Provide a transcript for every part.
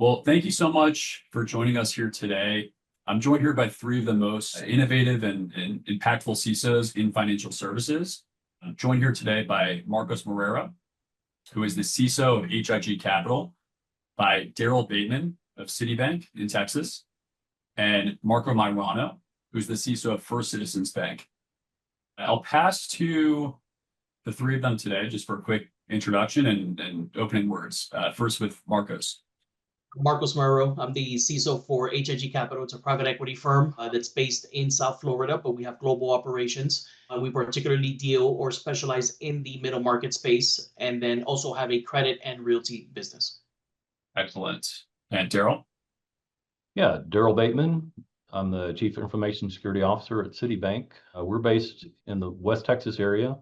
Well, thank you so much for joining us here today. I'm joined here by three of the most innovative and impactful CISOs in financial services. I'm joined here today by Marcos Marrero, who is the CISO of H.I.G Capital, by Darrell Bateman of Citibank in Texas, and Marco Maiurano, who's the CISO of First Citizens Bank. I'll pass to the three of them today just for a quick introduction and opening words. First with Marcos. Marcos Marrero. I'm the CISO for H.I.G Capital. It's a private equity firm that's based in South Florida, but we have global operations. We particularly deal or specialize in the middle market space, and then also have a credit and realty business. Excellent. And Darrell? Yeah, Darrell Bateman. I'm the Chief Information Security Officer at Citibank. We're based in the West Texas area,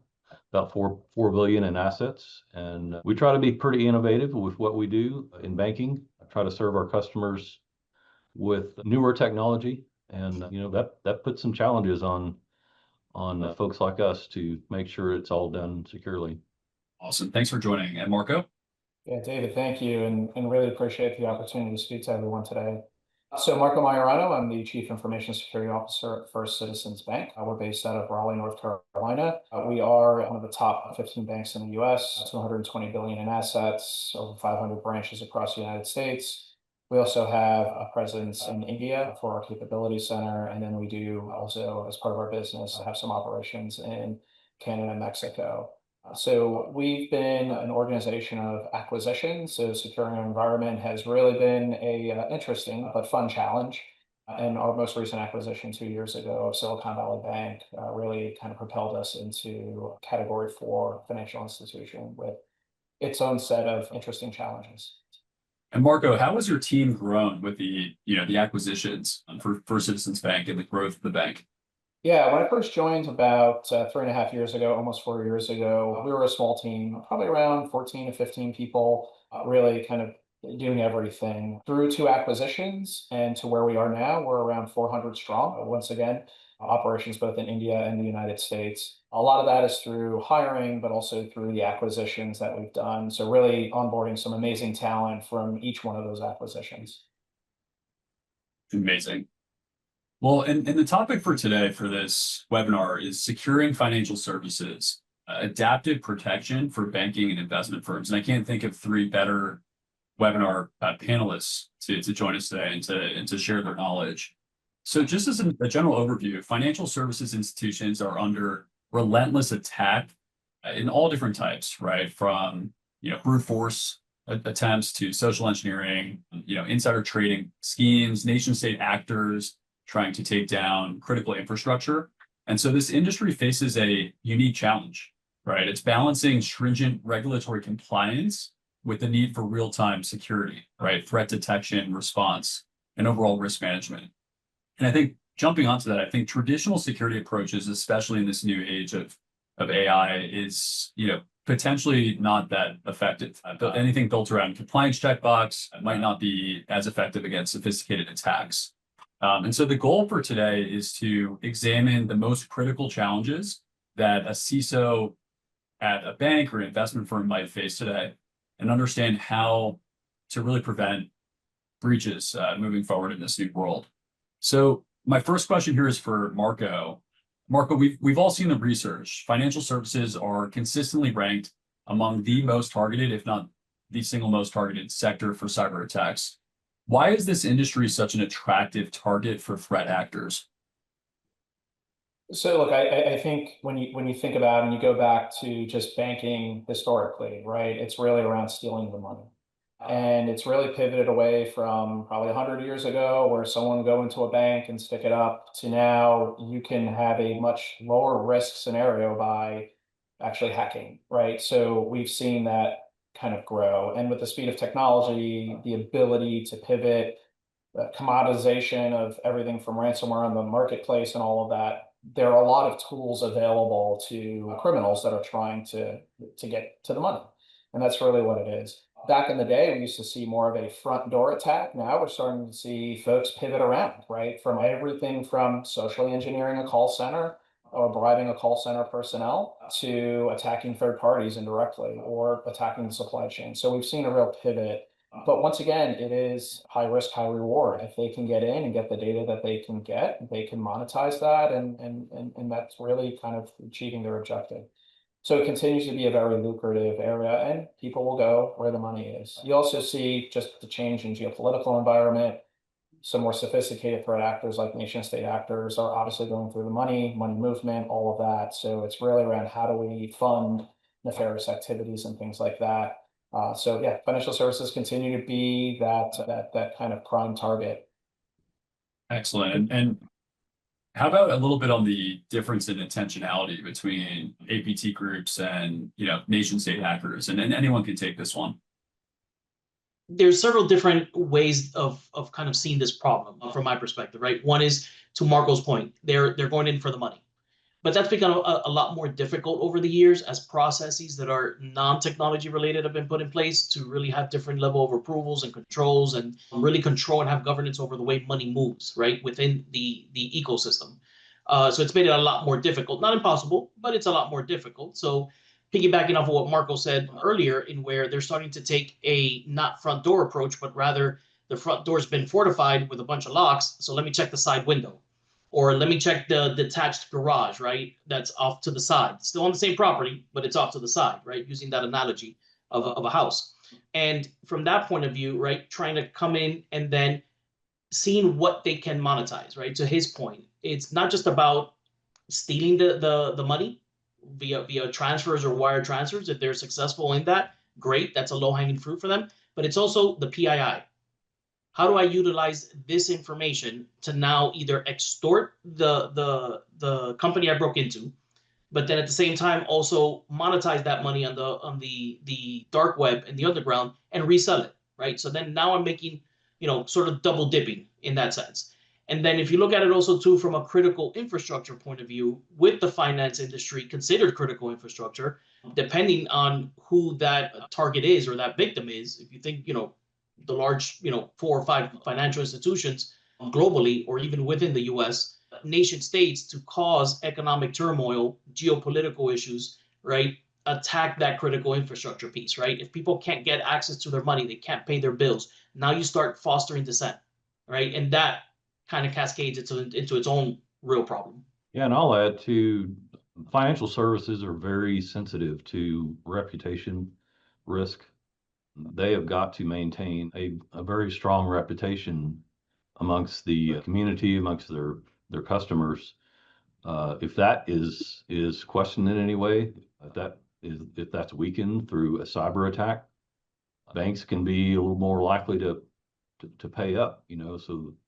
about $4 billion in assets, and we try to be pretty innovative with what we do in banking. I try to serve our customers with newer technology, and that puts some challenges on folks like us to make sure it's all done securely. Awesome. Thanks for joining. And Marco? Yeah, David, thank you, and really appreciate the opportunity to speak to everyone today. So Marco Maiurano, I'm the Chief Information Security Officer at First Citizens Bank. We're based out of Raleigh, North Carolina. We are one of the top 15 banks in the U.S., 220 billion in assets, over 500 branches across the United States. We also have a presence in India for our capability center, and then we do also, as part of our business, have some operations in Canada and Mexico. So we've been an organization of acquisitions, so securing our environment has really been a interesting but fun challenge. And our most recent acquisition 2 years ago of Silicon Valley Bank really kind of propelled us into Category 4 financial institution with its own set of interesting challenges. And Marco, how has your team grown with the acquisitions for Citizens Bank and the growth of the bank? Yeah, when I first joined about 3.5 years ago, almost 4 years ago, we were a small team, probably around 14 to 15 people, really kind of doing everything. Through 2 acquisitions and to where we are now, we're around 400 strong. Once again, operations both in India and the United States. A lot of that is through hiring, but also through the acquisitions that we've done. So really onboarding some amazing talent from each one of those acquisitions. Amazing. Well, and the topic for today for this webinar is securing financial services, adaptive protection for banking and investment firms. And I can't think of 3 better webinar panelists to join us today and to share their knowledge. So just as a general overview, financial services institutions are under relentless attack in all different types, right? From brute force attempts to social engineering, insider trading schemes, nation state actors trying to take down critical infrastructure. And so this industry faces a unique challenge, right? It's balancing stringent regulatory compliance with the need for real-time security, right? Threat detection, response, and overall risk management. And I think jumping onto that, I think traditional security approaches, especially in this new age of AI, is potentially not that effective. Anything built around compliance checkbox might not be as effective against sophisticated attacks. And so the goal for today is to examine the most critical challenges that a CISO at a bank or investment firm might face today and understand how to really prevent breaches moving forward in this new world. So my first question here is for Marco. Marco, we've all seen the research. Financial services are consistently ranked among the most targeted, if not the single most targeted sector for cyber attacks. Why is this industry such an attractive target for threat actors? So look, I think when you think about and you go back to just banking historically, right, it's really around stealing the money. And it's really pivoted away from probably 100 years ago where someone would go into a bank and stick it up to now you can have a much lower risk scenario by actually hacking, right? So we've seen that kind of grow. And with the speed of technology, the ability to pivot, the commoditization of everything from ransomware on the marketplace and all of that, there are a lot of tools available to criminals that are trying to get to the money. And that's really what it is. Back in the day, we used to see more of a front door attack. Now we're starting to see folks pivot around, right? From everything from socially engineering a call center or bribing a call center personnel to attacking third parties indirectly or attacking the supply chain. So we've seen a real pivot But once again, it is high risk, high reward. If they can get in and get the data that they can get, they can monetize that, and that's really kind of achieving their objective. So it continues to be a very lucrative area, and people will go where the money is. You also see just the change in geopolitical environment. Some more sophisticated threat actors like nation state actors are obviously going through the money movement, all of that. So it's really around how do we fund nefarious activities and things like that. So yeah, financial services continue to be that kind of prime target. Excellent. And how about a little bit on the difference in intentionality between APT groups and, nation state hackers? And anyone can take this one. There's several different ways of kind of seeing this problem from my perspective, right? One is, to Marco's point, they're going in for the money. But that's become a lot more difficult over the years as processes that are non-technology related have been put in place to really have different level of approvals and controls and really control and have governance over the way money moves, right, within the ecosystem. So it's made it a lot more difficult, not impossible, but it's a lot more difficult. So piggybacking off of what Marco said earlier, in where they're starting to take a not front door approach, but rather the front door's been fortified with a bunch of locks. So let me check the side window. Or let me check the detached garage, right? That's off to the side. Still on the same property, but it's off to the side, right? Using that analogy of a house. And from that point of view, right, trying to come in and then seeing what they can monetize, right? To his point, it's not just about stealing the money via transfers or wire transfers. If they're successful in that, great. That's a low-hanging fruit for them. But it's also the PII. How do I utilize this information to now either extort the company I broke into, but then at the same time also monetize that money on the dark web and the underground and resell it, right? So then now I'm making, sort of double dipping in that sense. And then if you look at it also too from a critical infrastructure point of view, with the finance industry considered critical infrastructure, depending on who that target is or that victim is, if you think, the large, 4 or 5 financial institutions globally or even within the US, nation states, to cause economic turmoil, geopolitical issues, right? Attack that critical infrastructure piece, right? If people can't get access to their money, they can't pay their bills. Now you start fostering dissent, right? And that kind of cascades into its own real problem. Yeah, and I'll add to, financial services are very sensitive to reputation risk. They have got to maintain a very strong reputation amongst the community, amongst their customers. If that is questioned in any way, if that's weakened through a cyber attack, banks can be a little more likely to pay up,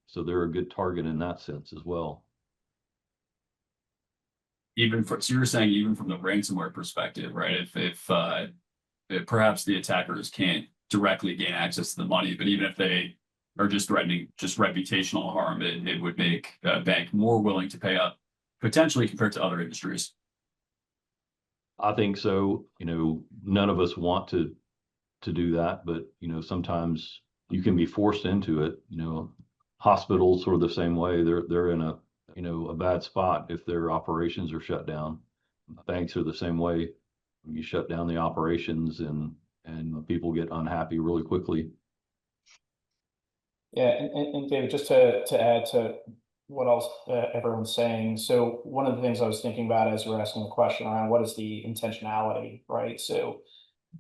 so they're a good target in that sense as well. So you're saying even from the ransomware perspective, right? If perhaps the attackers can't directly gain access to the money, but even if they are just threatening just reputational harm, it would make a bank more willing to pay up, potentially, compared to other industries. I think so. None of us want to do that, but sometimes you can be forced into it. Hospitals are the same way. They're in a bad spot if their operations are shut down. Banks are the same way. You shut down the operations and people get unhappy really quickly. Yeah, and David, just to add to what else everyone's saying. So one of the things I was thinking about as you were asking the question around what is the intentionality, right? So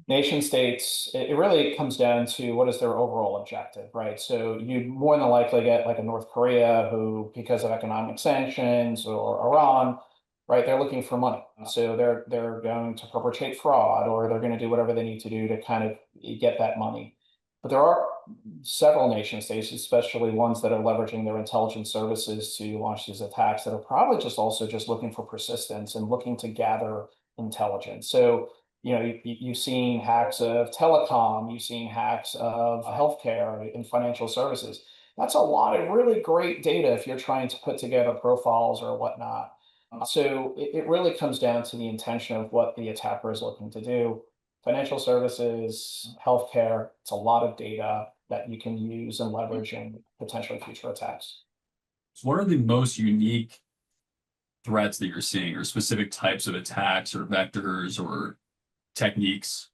nation states, it really comes down to what is their overall objective, right? So you more than likely get like a North Korea who, because of economic sanctions, or Iran, right, they're looking for money. So they're going to perpetrate fraud, or they're going to do whatever they need to do to kind of get that money. But there are several nation states, especially ones that are leveraging their intelligence services to launch these attacks, that are probably just looking for persistence and looking to gather intelligence. So you've seen hacks of telecom, you've seen hacks of healthcare and financial services. That's a lot of really great data if you're trying to put together profiles or whatnot. So it really comes down to the intention of what the attacker is looking to do. Financial services, healthcare, it's a lot of data that you can use and leverage in potentially future attacks. So what are the most unique threats that you're seeing, or specific types of attacks or vectors or techniques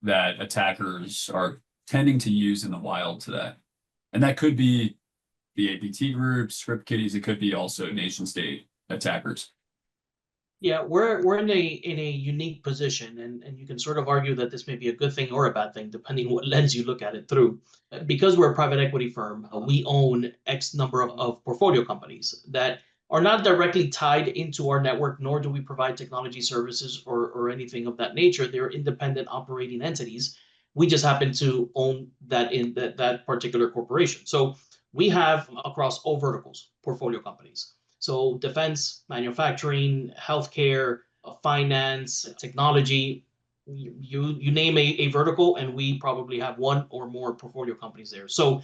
that attackers are tending to use in the wild today. And that could be the APT groups, script kiddies. It could be also nation state attackers. Yeah, we're in a unique position, and you can sort of argue that this may be a good thing or a bad thing, depending what lens you look at it through. Because we're a private equity firm, we own X number of portfolio companies that are not directly tied into our network, nor do we provide technology services or anything of that nature. They're independent operating entities. We just happen to own that particular corporation. So we have across all verticals portfolio companies. So defense, manufacturing, healthcare, finance, technology, you name a vertical, and we probably have one or more portfolio companies there. So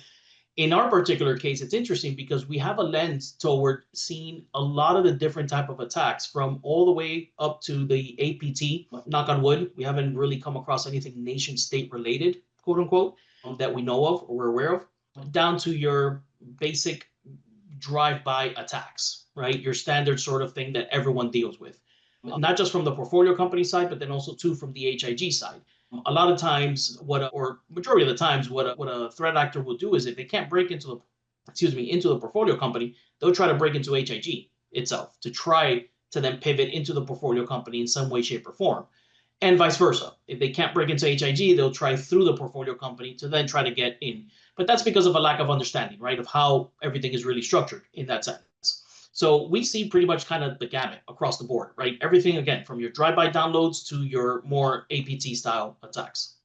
in our particular case, it's interesting because we have a lens toward seeing a lot of the different type of attacks, from all the way up to the APT. Knock on wood, we haven't really come across anything nation state related, quote unquote, that we know of or we're aware of, down to your basic drive-by attacks, right? Your standard sort of thing that everyone deals with, not just from the portfolio company side, but then also too from the H.I.G side. A lot of times, or majority of the times, what a threat actor will do is, if they can't break into the portfolio company, they'll try to break into H.I.G itself to try to then pivot into the portfolio company in some way, shape, or form, and vice versa. If they can't break into H.I.G, they'll try through the portfolio company to then try to get in. But that's because of a lack of understanding, right, of how everything is really structured in that sense. So we see pretty much kind of the gamut across the board, right? Everything, again, from your drive-by downloads to your more APT style attacks.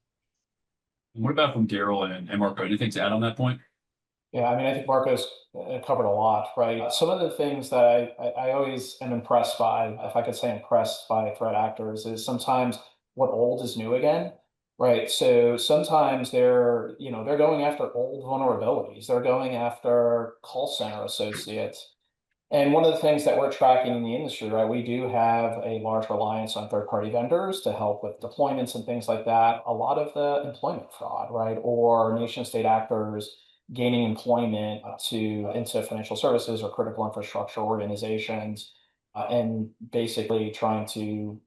What about from Darrell and Marco? Anything to add on that point? Yeah, I mean, I think Marco's covered a lot, right? Some of the things that I always am impressed by, if I could say impressed by threat actors, is sometimes what old is new again, right? So sometimes they're going after old vulnerabilities. They're going after call center associates. And one of the things that we're tracking in the industry, right, we do have a large reliance on third-party vendors to help with deployments and things like that. A lot of the employment fraud, right, or nation-state actors gaining employment into financial services or critical infrastructure organizations, and basically trying to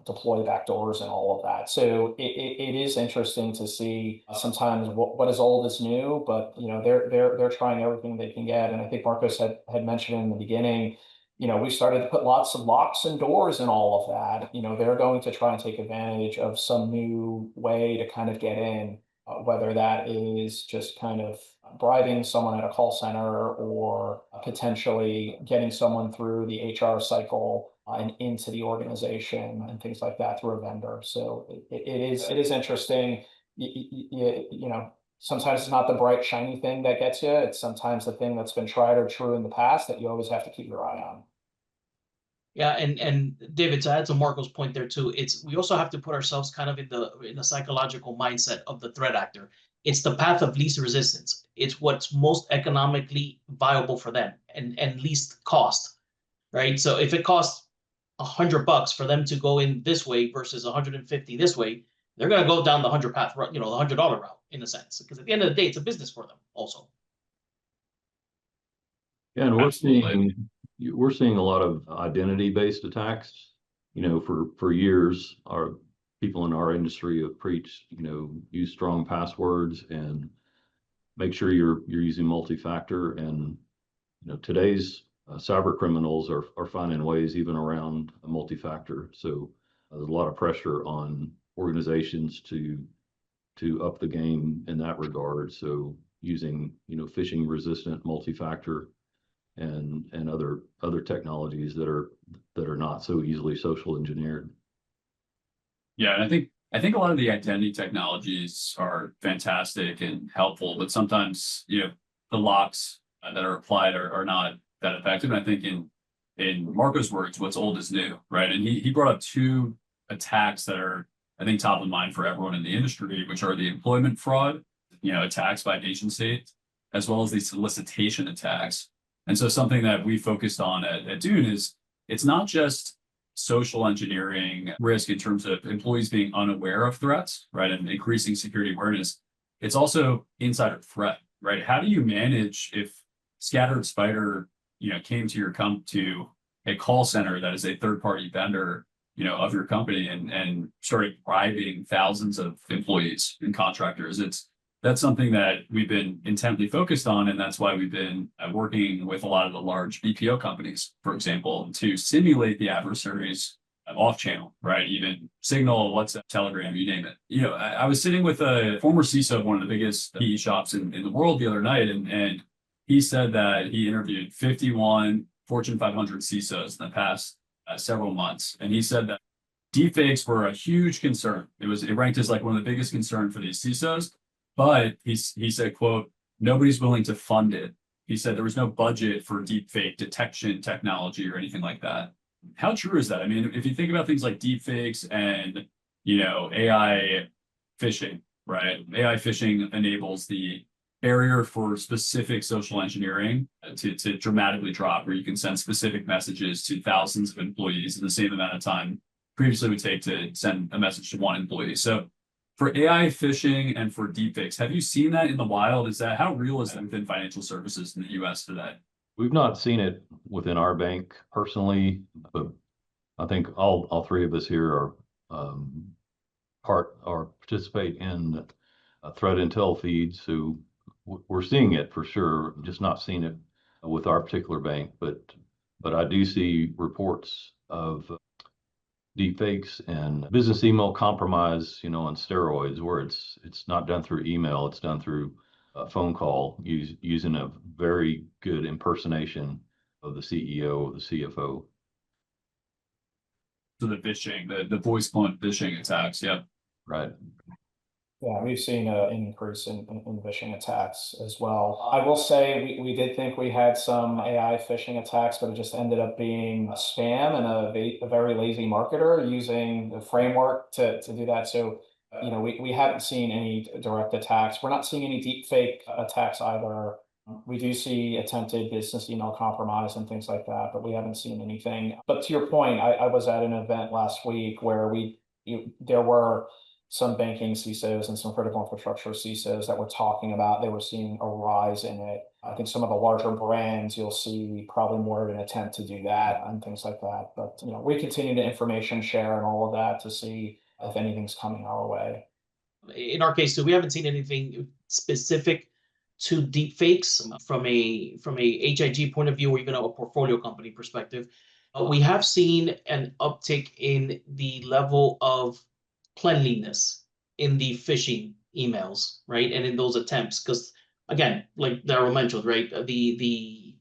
deploy backdoors and all of that. So it is interesting to see sometimes what is old is new, but they're trying everything they can get. And I think Marcos had mentioned in the beginning, we started to put lots of locks and doors and all of that. They're going to try and take advantage of some new way to kind of get in, whether that is just kind of bribing someone at a call center, or potentially getting someone through the HR cycle and into the organization and things like that through a vendor. So it is interesting. Sometimes it's not the bright shiny thing that gets you. It's sometimes the thing that's been tried or true in the past that you always have to keep your eye on. Yeah, and David, to add to Marco's point there too, we also have to put ourselves kind of in the psychological mindset of the threat actor. It's the path of least resistance. It's what's most economically viable for them and least cost, right? So if it costs $100 for them to go in this way versus 150 this way, they're going to go down the 100 path, the $100 route in a sense, because at the end of the day, it's a business for them also. Yeah, and we're seeing a lot of identity-based attacks. For years, our people in our industry have preached, use strong passwords and make sure you're using multi-factor. And today's cyber criminals are finding ways even around a multi-factor. So there's a lot of pressure on organizations to up the game in that regard. So using phishing resistant multi-factor and other technologies that are not so easily social engineered. Yeah, and I think a lot of the identity technologies are fantastic and helpful, but sometimes the locks that are applied are not that effective. And I think in Marco's words, what's old is new, right? And he brought up two attacks that are, I think, top of mind for everyone in the industry, which are the employment fraud, attacks by nation states, as well as the solicitation attacks. And so something that we focused on at Dune is, it's not just social engineering risk in terms of employees being unaware of threats, right, and increasing security awareness. It's also insider threat, right? How do you manage if Scattered Spider, came to a call center that is a third-party vendor, of your company and started bribing thousands of employees and contractors? that's something that we've been intently focused on. And that's why we've been working with a lot of the large BPO companies, for example, to simulate the adversaries off channel, right? Even Signal, WhatsApp, Telegram, you name it. I was sitting with a former CISO of one of the biggest PE shops in the world the other night, and he said that he interviewed 51 Fortune 500 CISOs in the past several months. And he said that deepfakes were a huge concern. It ranked as like one of the biggest concerns for these CISOs. But he said, quote, nobody's willing to fund it. He said there was no budget for deepfake detection technology or anything like that. How true is that? I mean, if you think about things like deepfakes and, AI phishing, right? AI phishing enables the barrier for specific social engineering to dramatically drop, where you can send specific messages to thousands of employees in the same amount of time previously would take to send a message to one employee. So for AI phishing and for deepfakes, have you seen that in the wild? How real is that within financial services in the US today? We've not seen it within our bank personally, but I think all three of us here are participate in threat intel feeds. So we're seeing it for sure, just not seeing it with our particular bank. But I do see reports of deepfakes and business email compromise, on steroids, where it's not done through email, it's done through a phone call using a very good impersonation of the CEO or the CFO. So the phishing, the voice clone phishing attacks, yeah. Right. Yeah, we've seen an increase in phishing attacks as well. I will say we did think we had some AI phishing attacks, but it just ended up being a spam and a very lazy marketer using the framework to do that. So, we haven't seen any direct attacks. We're not seeing any deep fake attacks either. We do see attempted business email compromise and things like that, but we haven't seen anything. But to your point, I was at an event last week where there were some banking CISOs and some critical infrastructure CISOs that were talking about they were seeing a rise in it. I think some of the larger brands, you'll see probably more of an attempt to do that and things like that. But we continue to information share and all of that to see if anything's coming our way. In our case, too, we haven't seen anything specific to deepfakes from a H.I.G point of view, or even a portfolio company perspective. We have seen an uptick in the level of cleanliness in the phishing emails, right? And in those attempts, because again, like Darrell mentioned, right, the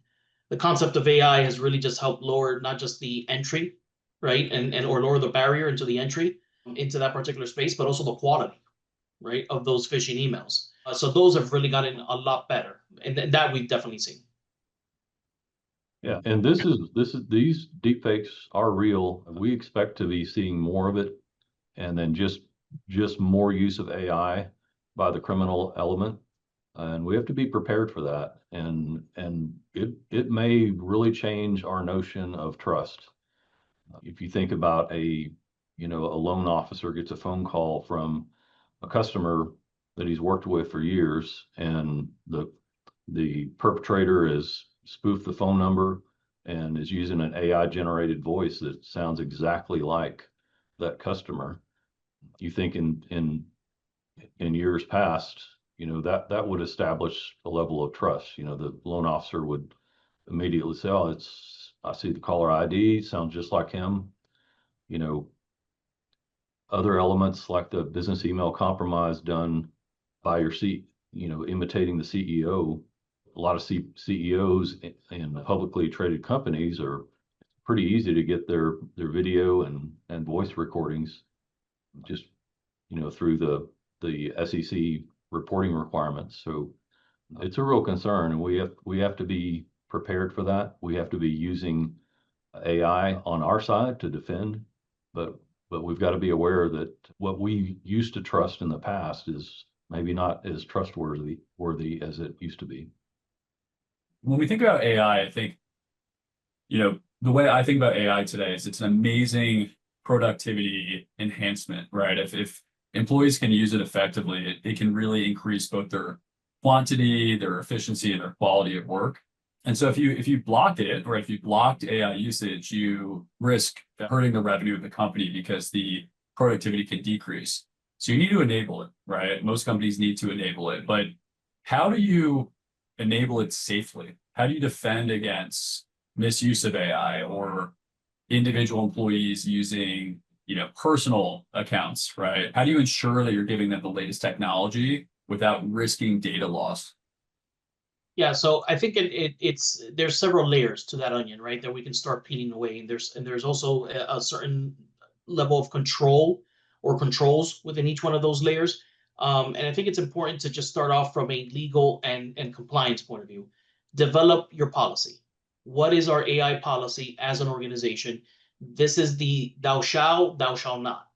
concept of AI has really just helped lower not just the entry, right, and or lower the barrier into the entry into that particular space, but also the quality, right, of those phishing emails. So those have really gotten a lot better, and that we've definitely seen. Yeah, and these deepfakes are real. We expect to be seeing more of it, and then just more use of AI by the criminal element, and we have to be prepared for that. And it may really change our notion of trust. If you think about a loan officer gets a phone call from a customer that he's worked with for years, and the perpetrator is spoofed the phone number and is using an AI generated voice that sounds exactly like that customer. You think in years past, that would establish a level of trust. The loan officer would immediately say, "Oh, I see the caller ID, sounds just like him." Other elements like the business email compromise done by your imitating the CEO. A lot of CEOs in publicly traded companies are pretty easy to get their video and voice recordings just through the SEC reporting requirements. So it's a real concern, and we have to be prepared for that. We have to be using AI on our side to defend, but we've got to be aware that what we used to trust in the past is maybe not as trustworthy as it used to be. When we think about AI, I think, the way I think about AI today is it's an amazing productivity enhancement, right? If employees can use it effectively, it can really increase both their quantity, their efficiency, and their quality of work. And so if you block it, or if you blocked AI usage, you risk hurting the revenue of the company because the productivity can decrease. So you need to enable it, right? Most companies need to enable it, but how do you enable it safely? How do you defend against misuse of AI or individual employees using, personal accounts, right? How do you ensure that you're giving them the latest technology without risking data loss? Yeah, so I think it's there's several layers to that onion, right? That we can start peeling away, and there's also a certain level of control or controls within each one of those layers. And I think it's important to just start off from a legal and compliance point of view. Develop your policy. What is our AI policy as an organization? This is the thou shall not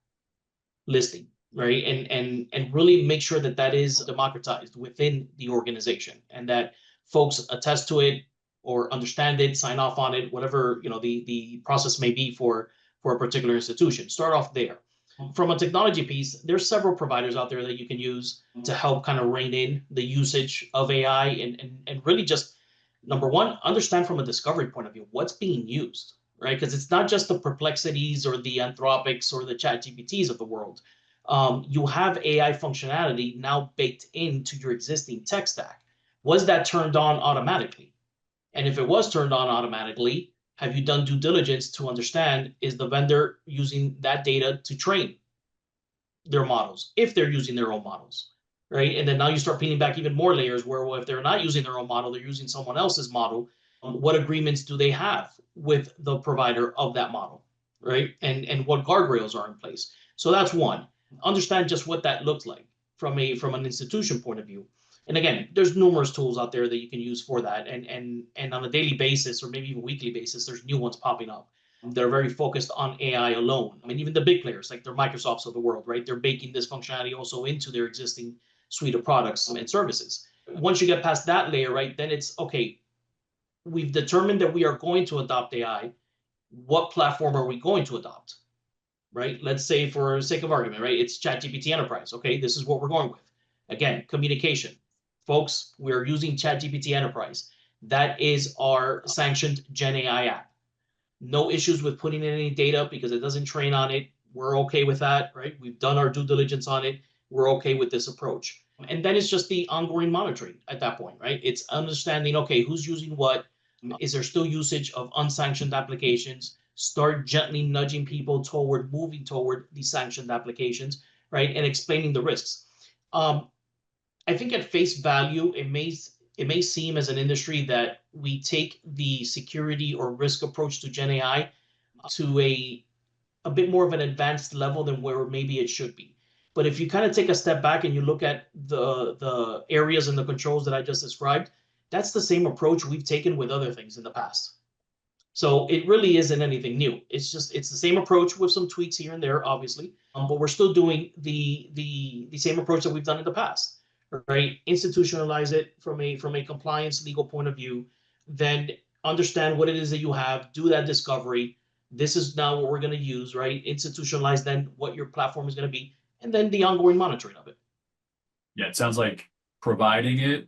listing, right? And really make sure that that is democratized within the organization, and that folks attest to it or understand it, sign off on it, whatever the process may be for a particular institution. Start off there. From a technology piece, there's several providers out there that you can use to help kind of rein in the usage of AI, and really just, number one, understand from a discovery point of view what's being used, right? Because it's not just the Perplexities or the Anthropics or the ChatGPTs of the world. You have AI functionality now baked into your existing tech stack. Was that turned on automatically? And if it was turned on automatically, have you done due diligence to understand, is the vendor using that data to train their models, if they're using their own models, right? And then now you start peeling back even more layers where, well, if they're not using their own model, they're using someone else's model. What agreements do they have with the provider of that model, right? And what guardrails are in place? So that's one. Understand just what that looks like from an institution point of view. And again, there's numerous tools out there that you can use for that. And on a daily basis, or maybe even weekly basis, there's new ones popping up. They're very focused on AI alone. I mean, even the big players like the Microsofts of the world, right? They're baking this functionality also into their existing suite of products and services. Once you get past that layer, right, then it's okay. We've determined that we are going to adopt AI. What platform are we going to adopt, right? Let's say, for sake of argument, right, it's ChatGPT Enterprise. Okay, this is what we're going with. Again, communication. Folks, we're using ChatGPT Enterprise. That is our sanctioned Gen AI app. No issues with putting in any data because it doesn't train on it. We're okay with that, right? We've done our due diligence on it. We're okay with this approach. And then it's just the ongoing monitoring at that point, right? It's understanding, okay, who's using what? Is there still usage of unsanctioned applications? Start gently nudging people toward moving toward the sanctioned applications, right? And explaining the risks. I think at face value, it may seem as an industry that we take the security or risk approach to Gen AI to a bit more of an advanced level than where maybe it should be. But if you kind of take a step back and you look at the areas and the controls that I just described, that's the same approach we've taken with other things in the past. So it really isn't anything new. It's the same approach with some tweaks here and there, obviously, but we're still doing the same approach that we've done in the past, right? Institutionalize it from a compliance legal point of view, then understand what it is that you have, do that discovery. This is now what we're going to use, right? Institutionalize then what your platform is going to be, and then the ongoing monitoring of it. Yeah, it sounds like providing it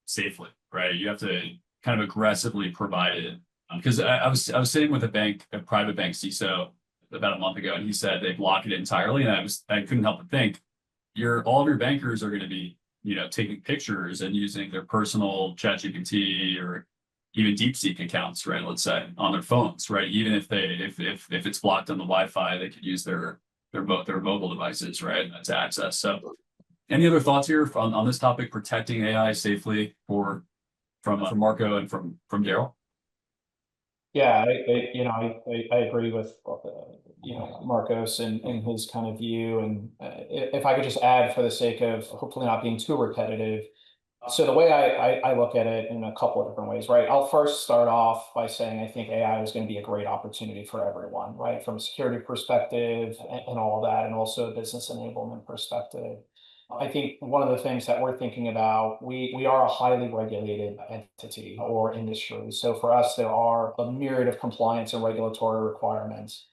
safely, right? You have to kind of aggressively provide it. Because I was sitting with a private bank CISO about a month ago, and he said they block it entirely. And I couldn't help but think, all of your bankers are going to be, taking pictures and using their personal ChatGPT or even DeepSeek accounts, right? Let's say on their phones, right? Even if it's blocked on the Wi-Fi, they could use their mobile devices, right, to access. So, any other thoughts here on this topic, protecting AI safely from Marco and from Darrell? Yeah, I agree with Marcos and his kind of view, and if I could just add, for the sake of hopefully not being too repetitive. So the way I look at it in a couple of different ways, right? I'll first start off by saying I think AI is going to be a great opportunity for everyone, right? From a security perspective and all of that, and also a business enablement perspective. I think one of the things that we're thinking about, we are a highly regulated entity or industry. So for us, there are a myriad of compliance and regulatory requirements.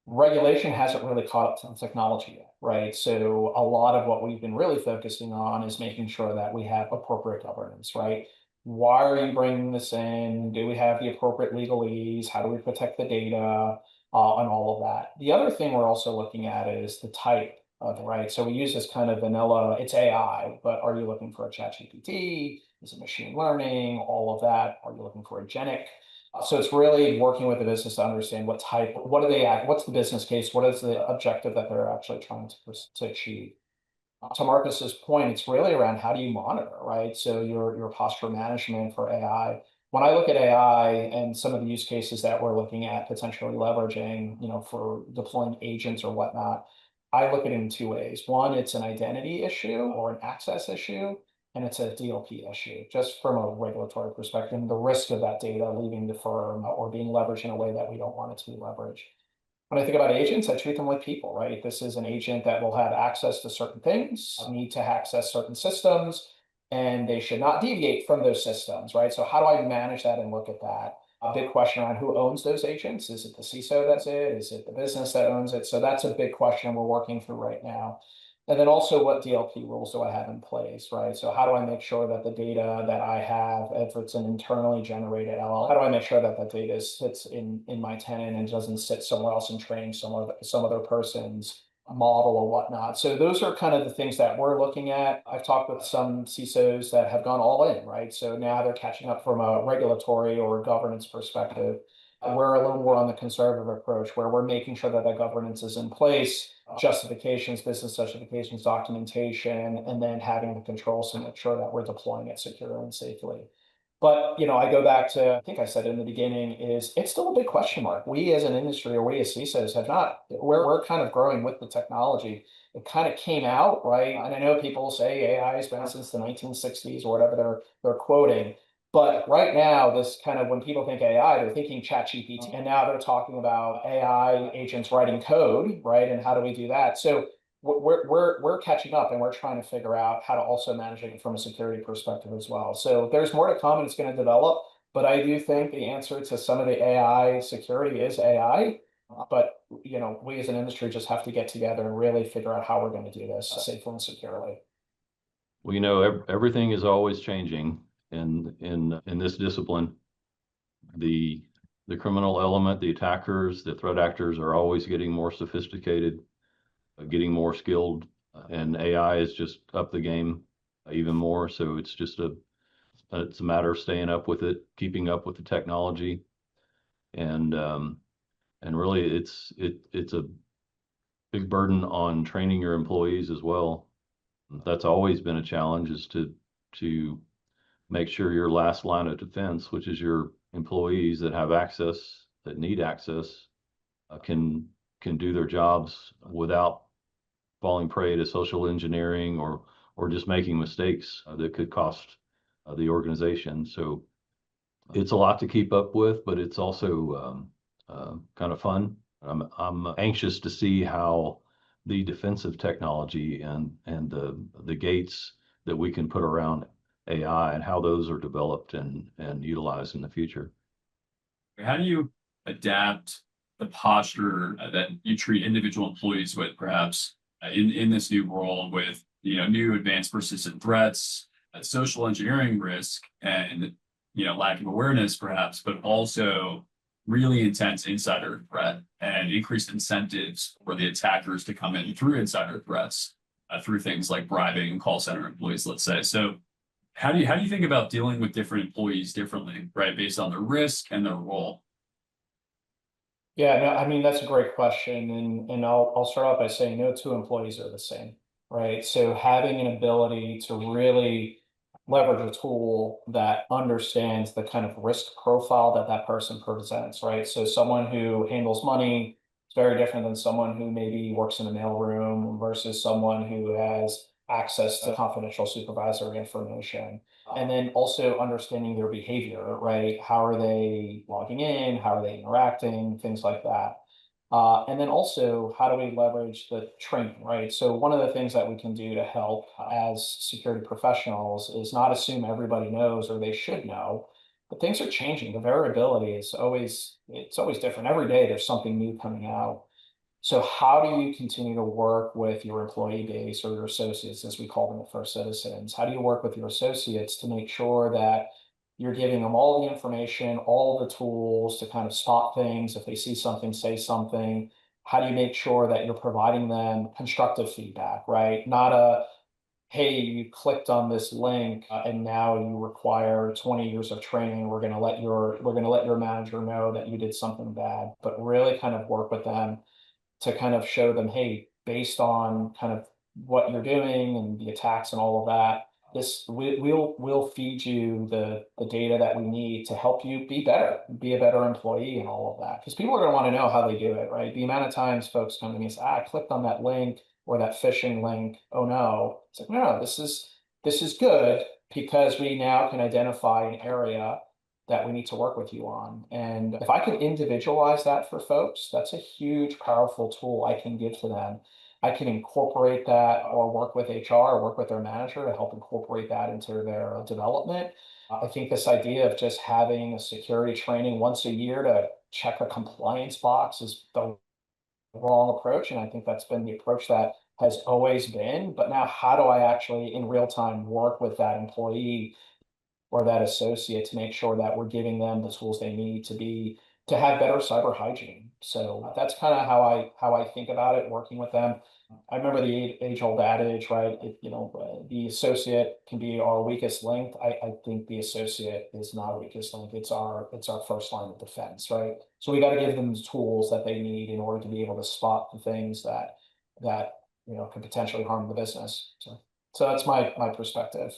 Regulation hasn't really caught up to the technology yet, right? So a lot of what we've been really focusing on is making sure that we have appropriate governance, right? Why are you bringing this in? Do we have the appropriate legalese? How do we protect the data and all of that? The other thing we're also looking at is the type right? So we use this kind of vanilla, it's AI, but are you looking for a ChatGPT? Is it machine learning? All of that. Are you looking for agentic? So it's really working with the business to understand what type, what are they at, what's the business case, what is the objective that they're actually trying to achieve. To Marcus's point, it's really around how do you monitor, right? So your posture management for AI. When I look at AI and some of the use cases that we're looking at potentially leveraging, for deploying agents or whatnot, I look at it in two ways. One, it's an identity issue or an access issue, and it's a DLP issue, just from a regulatory perspective, the risk of that data leaving the firm or being leveraged in a way that we don't want it to be leveraged. When I think about agents, I treat them like people, right? This is an agent that will have access to certain things, need to access certain systems, and they should not deviate from those systems, right? So how do I manage that and look at that? A big question around who owns those agents. Is it the CISO that's it? Is it the business that owns it? So that's a big question we're working through right now. And then also, what DLP rules do I have in place, right? So how do I make sure that the data that I have, if it's an internally generated LL, how do I make sure that that data sits in my tenant and doesn't sit somewhere else and train some other person's model or whatnot? So those are kind of the things that we're looking at. I've talked with some CISOs that have gone all in, right? So now they're catching up from a regulatory or governance perspective. We're a little more on the conservative approach, where we're making sure that that governance is in place, justifications, business justifications, documentation, and then having the controls to make sure that we're deploying it securely and safely. But I go back to, I think I said in the beginning, is it's still a big question mark. We as an industry, or we as CISOs have not, we're kind of growing with the technology. It kind of came out, right? And I know people say AI has been since the 1960s or whatever they're quoting. But right now, this kind of, when people think AI, they're thinking ChatGPT, and now they're talking about AI agents writing code, right? And how do we do that? So we're catching up, and we're trying to figure out how to also manage it from a security perspective as well. So there's more to come, and it's going to develop. But I do think the answer to some of the AI security is AI. But we as an industry just have to get together and really figure out how we're going to do this safely and securely. Well, everything is always changing in this discipline. The criminal element, the attackers, the threat actors are always getting more sophisticated, getting more skilled, and AI is just up the game even more. So it's a matter of staying up with it, keeping up with the technology, and really it's a big burden on training your employees as well. That's always been a challenge, is to make sure your last line of defense, which is your employees that have access, that need access, can do their jobs without falling prey to social engineering or just making mistakes that could cost the organization. So it's a lot to keep up with, but it's also kind of fun. I'm anxious to see how the defensive technology and the gates that we can put around AI and how those are developed and utilized in the future. How do you adapt the posture that you treat individual employees with, perhaps in this new world, with new advanced persistent threats, social engineering risk, and lack of awareness, perhaps, but also really intense insider threat and increased incentives for the attackers to come in through insider threats, through things like bribing call center employees, let's say. So how do you think about dealing with different employees differently, right, based on their risk and their role? Yeah, no, I mean, that's a great question. And I'll start off by saying no two employees are the same, right? So having an ability to really leverage a tool that understands the kind of risk profile that person presents, right? So someone who handles money is very different than someone who maybe works in a mailroom versus someone who has access to confidential supervisory information. And then also understanding their behavior, right? How are they logging in? How are they interacting? Things like that. And then also, how do we leverage the training, right? So one of the things that we can do to help as security professionals is not assume everybody knows or they should know, but things are changing. The variability is always different. Every day there's something new coming out. So how do you continue to work with your employee base or your associates, as we call them, the first citizens? How do you work with your associates to make sure that you're giving them all the information, all the tools to kind of spot things? If they see something, say something. how do you make sure that you're providing them constructive feedback, right? Not a, hey, you clicked on this link and now you require 20 years of training. We're going to let your manager know that you did something bad, but really kind of work with them to kind of show them, hey, based on kind of what you're doing and the attacks and all of that, we'll feed you the data that we need to help you be better, be a better employee and all of that. Because people are going to want to know how they do it, right? The amount of times folks come to me and say, I clicked on that link or that phishing link. Oh no. It's like, no, this is good because we now can identify an area that we need to work with you on. And if I can individualize that for folks, that's a huge, powerful tool I can give to them. I can incorporate that or work with HR or work with their manager to help incorporate that into their development. I think this idea of just having a security training once a year to check a compliance box is the wrong approach. And I think that's been the approach that has always been. But now how do I actually in real time work with that employee or that associate to make sure that we're giving them the tools they need to have better cyber hygiene? So that's kind of how I think about it, working with them. I remember the age-old adage, right? The associate can be our weakest link. I think the associate is not our weakest link. It's our first line of defense, right? So we got to give them the tools that they need in order to be able to spot the things that can potentially harm the business. So that's my perspective.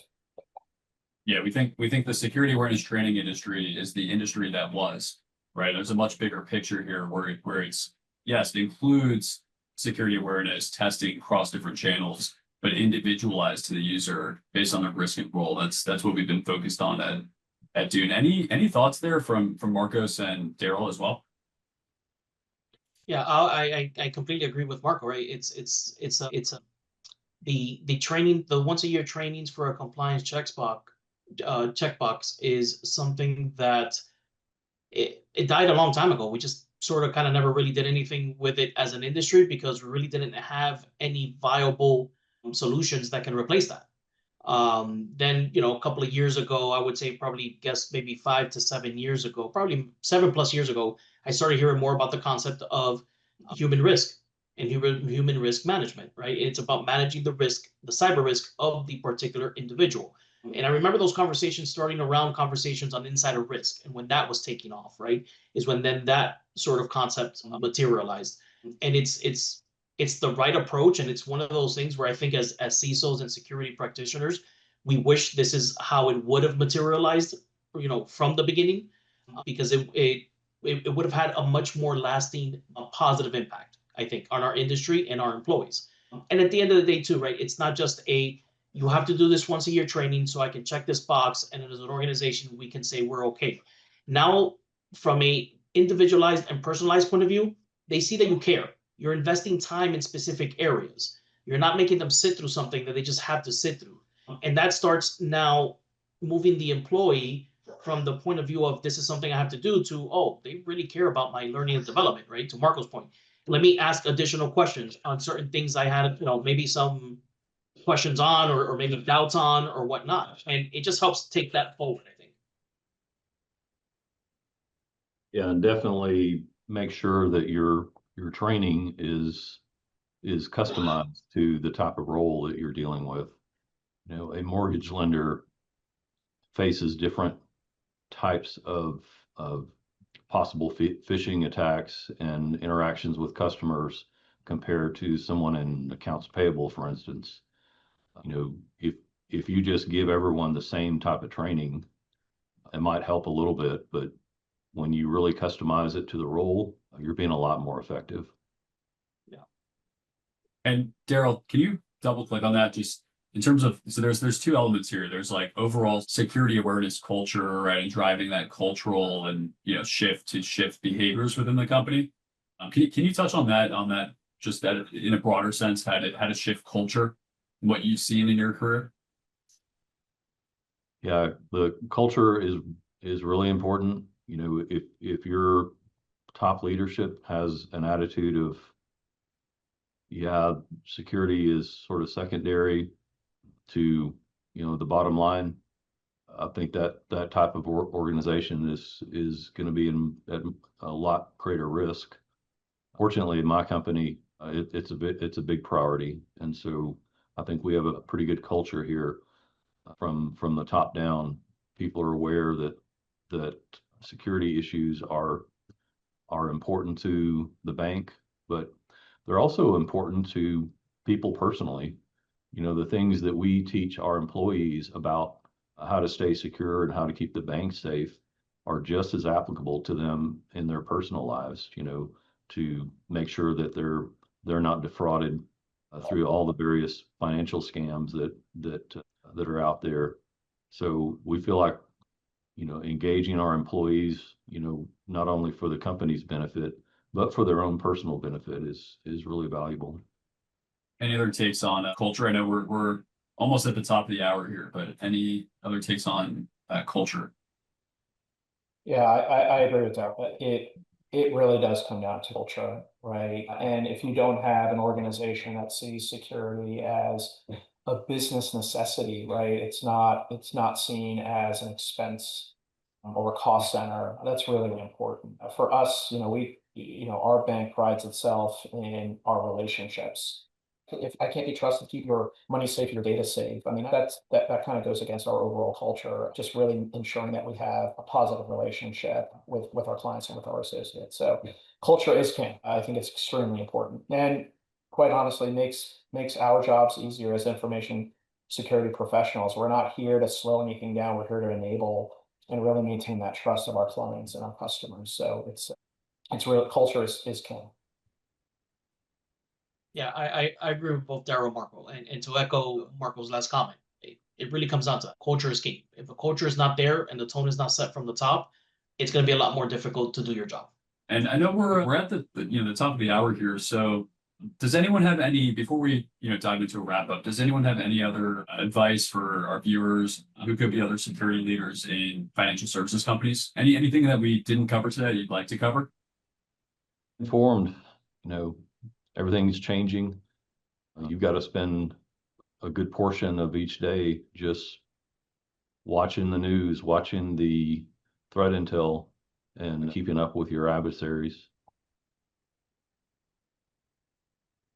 Yeah, we think the security awareness training industry is the industry that was, right? There's a much bigger picture here where it's, yes, it includes security awareness testing across different channels, but individualized to the user based on their risk and role. That's what we've been focused on at Dune. Any thoughts there from Marcos and Darrell as well? Yeah, I completely agree with Marco, right? The training, the once a year trainings for a compliance checkbox is something that it died a long time ago. We just sort of kind of never really did anything with it as an industry because we really didn't have any viable solutions that can replace that. Then, a couple of years ago, I would say maybe 5 to 7 years ago, probably 7+ years ago, I started hearing more about the concept of human risk and human risk management, right? It's about managing the risk, the cyber risk of the particular individual. And I remember those conversations starting around conversations on insider risk. And when that was taking off, right, is when then that sort of concept materialized. And it's the right approach. And it's one of those things where I think as CISOs and security practitioners, we wish this is how it would have materialized, from the beginning, because it would have had a much more lasting positive impact, I think, on our industry and our employees. And at the end of the day, too, right, it's not just you have to do this once a year training so I can check this box. And as an organization, we can say we're okay. Now, from a individualized and personalized point of view, they see that you care. You're investing time in specific areas. You're not making them sit through something that they just have to sit through. And that starts now moving the employee from the point of view of this is something I have to do to, oh, they really care about my learning and development, right? To Marco's point. Let me ask additional questions on certain things I had, maybe some questions on or maybe doubts on or whatnot. And it just helps take that forward, I think. Yeah, and definitely make sure that your training is customized to the type of role that you're dealing with. A mortgage lender faces different types of possible phishing attacks and interactions with customers compared to someone in accounts payable, for instance. If you just give everyone the same type of training, it might help a little bit, but when you really customize it to the role, you're being a lot more effective. Yeah. And Darrell, can you double click on that? Just in terms of, so there's two elements here. There's like overall security awareness culture, right? And driving that cultural and, shift behaviors within the company. Can you touch on that, just that in a broader sense, how to shift culture, what you've seen in your career? Yeah, the culture is really important. If your top leadership has an attitude of, yeah, security is sort of secondary to, the bottom line, I think that type of organization is going to be at a lot greater risk. Fortunately, in my company, it's a big priority. And so I think we have a pretty good culture here from the top down. People are aware that security issues are important to the bank, but they're also important to people personally. You know, the things that we teach our employees about how to stay secure and how to keep the bank safe are just as applicable to them in their personal lives, you know, to make sure that they're not defrauded through all the various financial scams that are out there. So we feel like, you know, engaging our employees, you know, not only for the company's benefit, but for their own personal benefit is really valuable. Any other takes on culture? I know we're almost at the top of the hour here, but any other takes on culture? Yeah, I agree with that. But it really does come down to culture, right? And if you don't have an organization that sees security as a business necessity, right? It's not seen as an expense or a cost center. That's really important. For us, our bank prides itself in our relationships. If I can't be trusted to keep your money safe, your data safe, I mean, that kind of goes against our overall culture, just really ensuring that we have a positive relationship with our clients and with our associates. So culture is king. I think it's extremely important. And quite honestly, makes our jobs easier as information security professionals. We're not here to slow anything down. We're here to enable and really maintain that trust of our clients and our customers. So it's real. Culture is king. Yeah, I agree with both Darrell and Marco. And to echo Marco's last comment, it really comes down to that. Culture is key. If a culture is not there and the tone is not set from the top, it's going to be a lot more difficult to do your job. And I know we're at the top of the hour here. So does anyone have any, before we dive into a wrap up, does anyone have any other advice for our viewers who could be other security leaders in financial services companies? Anything that we didn't cover today you'd like to cover? Informed, you know, everything's changing. You've got to spend a good portion of each day just watching the news, watching the threat intel, and keeping up with your adversaries.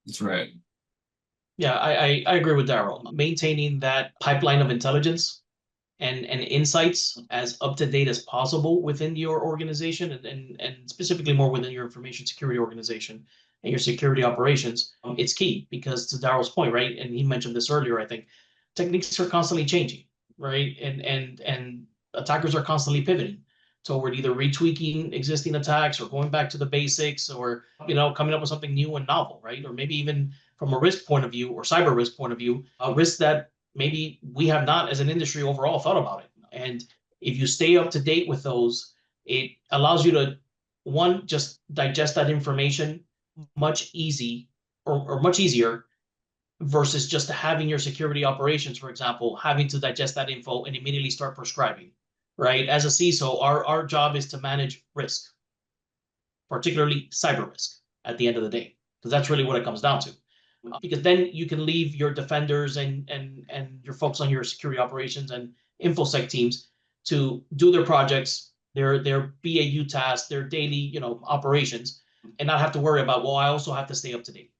That's right. Yeah, I agree with Darrell. Maintaining that pipeline of intelligence and insights as up to date as possible within your organization and specifically more within your information security organization and your security operations, it's key because to Darrell's point, right? And he mentioned this earlier, I think techniques are constantly changing, right? And attackers are constantly pivoting toward either retweaking existing attacks or going back to the basics or coming up with something new and novel, right? Or maybe even from a risk point of view or cyber risk point of view, a risk that maybe we have not as an industry overall thought about it. And if you stay up to date with those, it allows you to, one, just digest that information much easier versus just having your security operations, for example, having to digest that info and immediately start prescribing, right? As a CISO, our job is to manage risk, particularly cyber risk at the end of the day, because that's really what it comes down to. Because then you can leave your defenders and your folks on your security operations and infosec teams to do their projects, their BAU tasks, their daily operations, and not have to worry about, well, I also have to stay up to date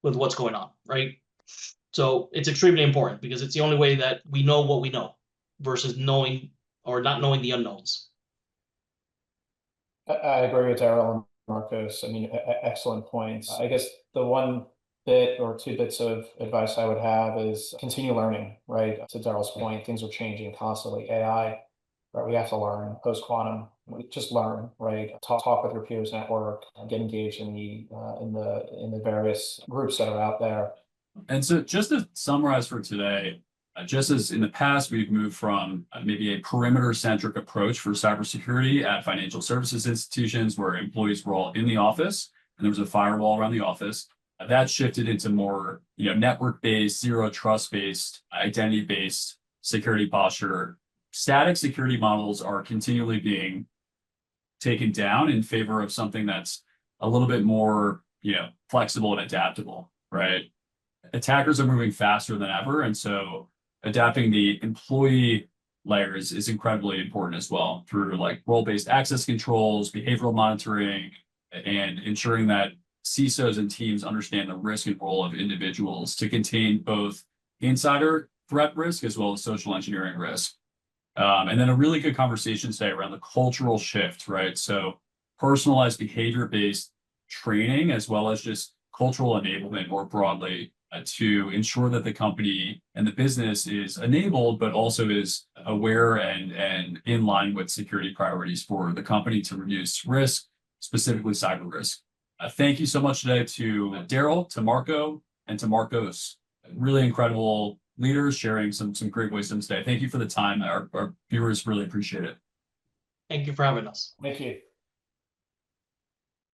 with what's going on, right? So it's extremely important because it's the only way that we know what we know versus knowing or not knowing the unknowns. I agree with Darrell and Marcos. I mean, excellent points. I guess the one bit or two bits of advice I would have is continue learning, right? To Darrell's point, things are changing constantly. AI, right? We have to learn post-quantum. We just learn, right? Talk with your peers network, get engaged in the various groups that are out there. And so just to summarize for today, just as in the past, we've moved from maybe a perimeter-centric approach for cybersecurity at financial services institutions where employees were all in the office and there was a firewall around the office. That shifted into more network-based, zero trust-based, identity-based security posture. Static security models are continually being taken down in favor of something that's a little bit more flexible and adaptable, right? Attackers are moving faster than ever, and so adapting the employee layers is incredibly important as well through like role-based access controls, behavioral monitoring, and ensuring that CISOs and teams understand the risk and role of individuals to contain both insider threat risk as well as social engineering risk. And then a really good conversation today around the cultural shift, right? So personalized behavior-based training, as well as just cultural enablement more broadly, to ensure that the company and the business is enabled, but also is aware and in line with security priorities for the company to reduce risk, specifically cyber risk. Thank you so much today to Darrell, to Marco, and to Marcos. Really incredible leaders sharing some great wisdom today. Thank you for the time. Our viewers really appreciate it. Thank you for having us. Thank you.